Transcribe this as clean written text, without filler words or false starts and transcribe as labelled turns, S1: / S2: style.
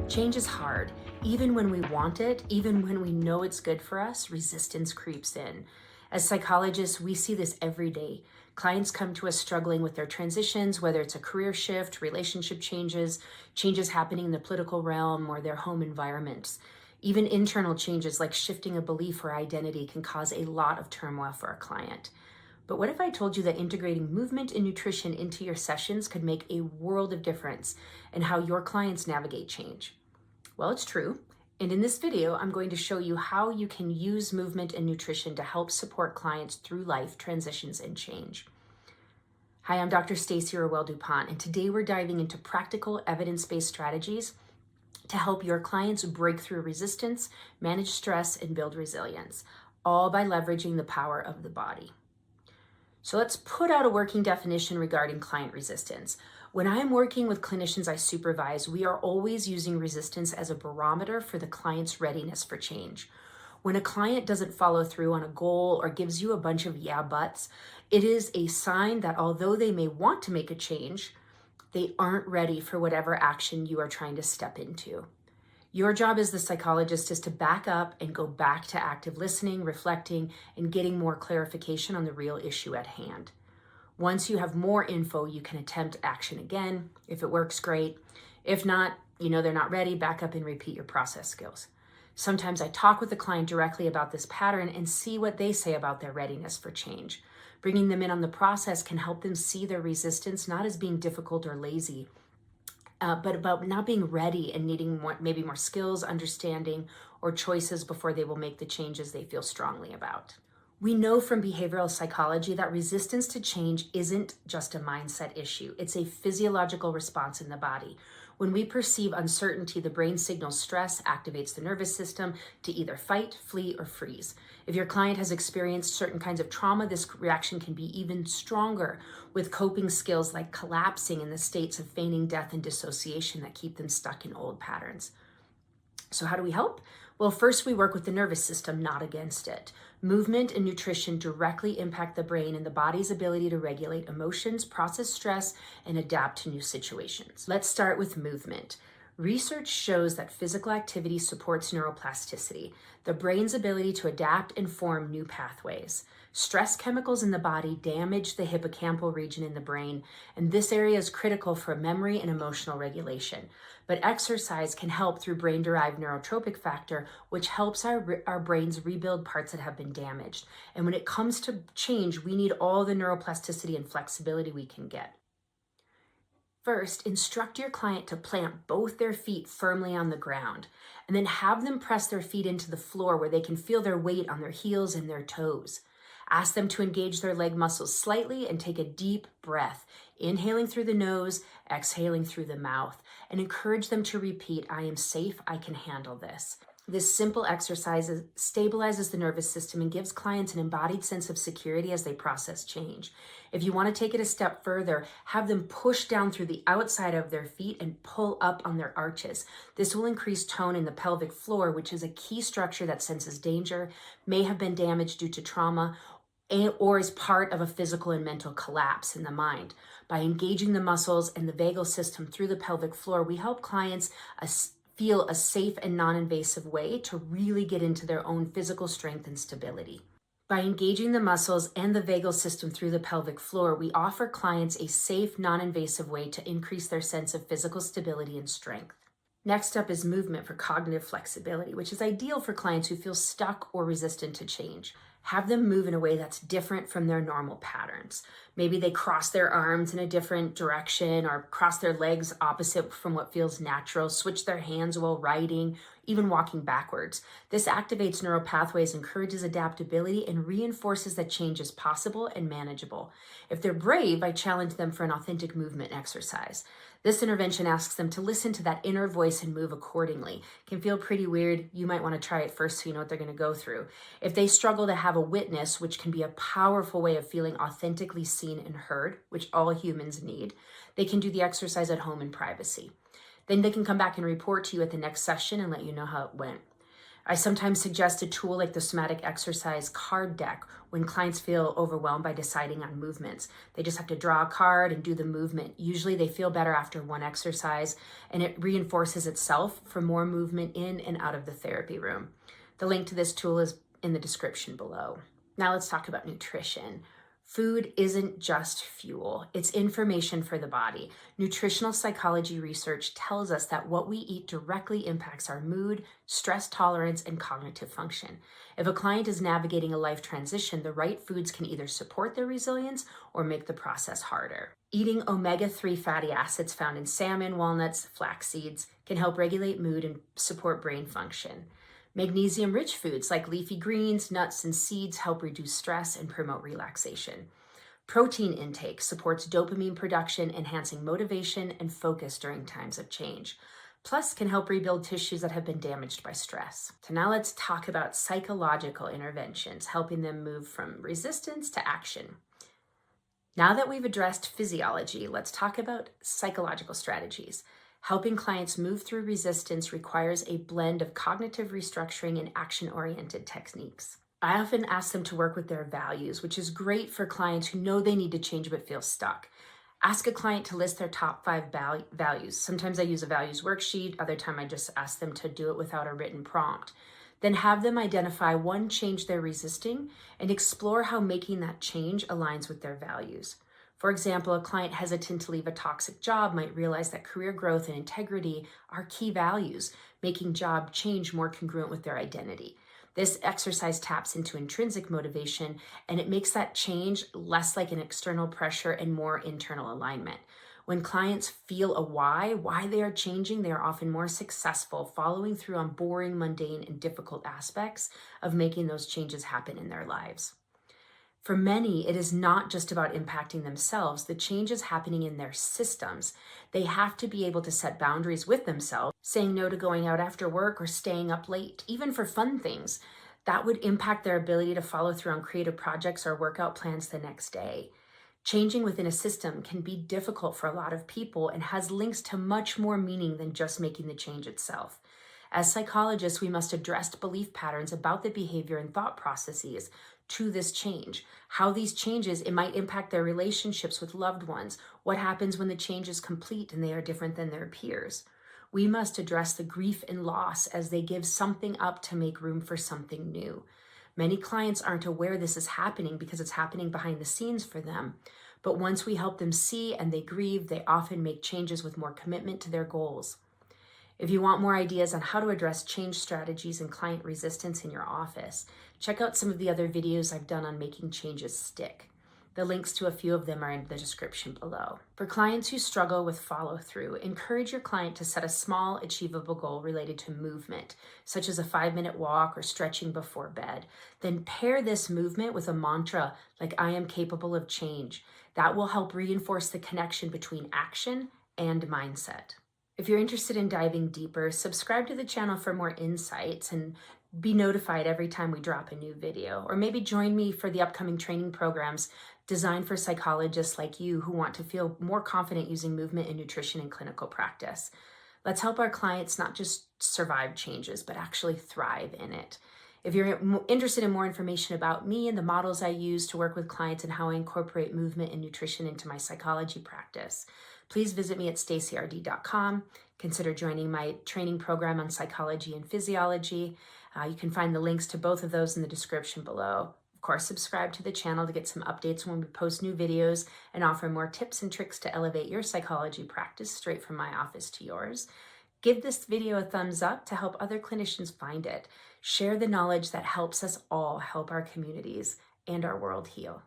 S1: Change is hard. Even when we want it, even when we know it's good for us, resistance creeps in. As psychologists, we see this every day. Clients come to us struggling with their transitions, whether it's a career shift, relationship changes, changes happening in the political realm, or their home environments. Even internal changes like shifting a belief or identity can cause a lot of turmoil for a client. But what if I told you that integrating movement and nutrition into your sessions could make a world of difference in how your clients navigate change? Well, it's true. And in this video, I'm going to show you how you can use movement and nutrition to help support clients through life transitions and change. Hi, I'm Dr. Stacy Reuille-Dupont, and today we're diving into practical evidence-based strategies to help your clients break through resistance, manage stress, and build resilience, all by leveraging the power of the body. So let's put out a working definition regarding client resistance. When I'm working with clinicians I supervise, we are always using resistance as a barometer for the client's readiness for change. When a client doesn't follow through on a goal or gives you a bunch of yeah buts, it is a sign that although they may want to make a change, they aren't ready for whatever action you are trying to step into. Your job as the psychologist is to back up and go back to active listening, reflecting, and getting more clarification on the real issue at hand. Once you have more info, you can attempt action again. If it works, great. If not, they're not ready, back up and repeat your process skills. Sometimes I talk with the client directly about this pattern and see what they say about their readiness for change. Bringing them in on the process can help them see their resistance not as being difficult or lazy, but about not being ready and needing maybe more skills, understanding, or choices before they will make the changes they feel strongly about. We know from behavioral psychology that resistance to change isn't just a mindset issue. It's a physiological response in the body. When we perceive uncertainty, the brain signals stress, activates the nervous system to either fight, flee, or freeze. If your client has experienced certain kinds of trauma, this reaction can be even stronger, with coping skills like collapsing in the states of feigning death and dissociation that keep them stuck in old patterns. So how do we help? Well, first we work with the nervous system, not against it. Movement and nutrition directly impact the brain and the body's ability to regulate emotions, process stress, and adapt to new situations. Let's start with movement. Research shows that physical activity supports neuroplasticity, the brain's ability to adapt and form new pathways. Stress chemicals in the body damage the hippocampal region in the brain, and this area is critical for memory and emotional regulation. But exercise can help through brain-derived neurotropic factor, which helps our brains rebuild parts that have been damaged. And when it comes to change, we need all the neuroplasticity and flexibility we can get. First, instruct your client to plant both their feet firmly on the ground, and then have them press their feet into the floor where they can feel their weight on their heels and their toes. Ask them to engage their leg muscles slightly and take a deep breath, inhaling through the nose, exhaling through the mouth, and encourage them to repeat, "I am safe, I can handle this." This simple exercise stabilizes the nervous system and gives clients an embodied sense of security as they process change. If you want to take it a step further, have them push down through the outside of their feet and pull up on their arches. This will increase tone in the pelvic floor, which is a key structure that senses danger, may have been damaged due to trauma, or is part of a physical and mental collapse in the mind. By engaging the muscles and the vagal system through the pelvic floor, we help clients feel a safe and non-invasive way to really get into their own physical strength and stability. By engaging the muscles and the vagal system through the pelvic floor, we offer clients a safe, non-invasive way to increase their sense of physical stability and strength. Next up is movement for cognitive flexibility, which is ideal for clients who feel stuck or resistant to change. Have them move in a way that's different from their normal patterns. Maybe they cross their arms in a different direction or cross their legs opposite from what feels natural, switch their hands while writing, even walking backwards. This activates neural pathways, encourages adaptability, and reinforces that change is possible and manageable. If they're brave, I challenge them for an authentic movement exercise. This intervention asks them to listen to that inner voice and move accordingly. It can feel pretty weird. You might want to try it first so you know what they're going to go through. If they struggle to have a witness, which can be a powerful way of feeling authentically seen and heard, which all humans need, they can do the exercise at home in privacy. Then they can come back and report to you at the next session and let you know how it went. I sometimes suggest a tool like the somatic exercise card deck when clients feel overwhelmed by deciding on movements. They just have to draw a card and do the movement. Usually they feel better after one exercise, and it reinforces itself for more movement in and out of the therapy room. The link to this tool is in the description below. Now let's talk about nutrition. Food isn't just fuel, it's information for the body. Nutritional psychology research tells us that what we eat directly impacts our mood, stress tolerance, and cognitive function. If a client is navigating a life transition, the right foods can either support their resilience or make the process harder. Eating omega-3 fatty acids found in salmon, walnuts, flax seeds can help regulate mood and support brain function. Magnesium-rich foods like leafy greens, nuts, and seeds help reduce stress and promote relaxation. Protein intake supports dopamine production, enhancing motivation and focus during times of change. Plus, can help rebuild tissues that have been damaged by stress. So now let's talk about psychological interventions, helping them move from resistance to action. Now that we've addressed physiology, let's talk about psychological strategies. Helping clients move through resistance requires a blend of cognitive restructuring and action-oriented techniques. I often ask them to work with their values, which is great for clients who know they need to change but feel stuck. Ask a client to list their top 5 values. Sometimes I use a values worksheet, other time I just ask them to do it without a written prompt. Then have them identify one change they're resisting and explore how making that change aligns with their values. For example, a client hesitant to leave a toxic job might realize that career growth and integrity are key values, making job change more congruent with their identity. This exercise taps into intrinsic motivation, and it makes that change less like an external pressure and more internal alignment. When clients feel a why they are changing, they are often more successful following through on boring, mundane, and difficult aspects of making those changes happen in their lives. For many, it is not just about impacting themselves. The change is happening in their systems. They have to be able to set boundaries with themselves, saying no to going out after work or staying up late, even for fun things. That would impact their ability to follow through on creative projects or workout plans the next day. Changing within a system can be difficult for a lot of people and has links to much more meaning than just making the change itself. As psychologists, we must address belief patterns about the behavior and thought processes to this change, how these changes, it might impact their relationships with loved ones, what happens when the change is complete and they are different than their peers. We must address the grief and loss as they give something up to make room for something new. Many clients aren't aware this is happening because it's happening behind the scenes for them. But once we help them see and they grieve, they often make changes with more commitment to their goals. If you want more ideas on how to address change strategies and client resistance in your office, check out some of the other videos I've done on making changes stick. The links to a few of them are in the description below. For clients who struggle with follow-through, encourage your client to set a small, achievable goal related to movement, such as a 5-minute walk or stretching before bed. Then pair this movement with a mantra like, "I am capable of change." That will help reinforce the connection between action and mindset. If you're interested in diving deeper, subscribe to the channel for more insights and be notified every time we drop a new video. Or maybe join me for the upcoming training programs designed for psychologists like you who want to feel more confident using movement and nutrition in clinical practice. Let's help our clients not just survive changes, but actually thrive in it. If you're interested in more information about me and the models I use to work with clients and how I incorporate movement and nutrition into my psychology practice, please visit me at stacyRD.com. Consider joining my training program on psychology and physiology. You can find the links to both of those in the description below. Of course, subscribe to the channel to get some updates when we post new videos and offer more tips and tricks to elevate your psychology practice straight from my office to yours. Give this video a thumbs up to help other clinicians find it. Share the knowledge that helps us all help our communities and our world heal.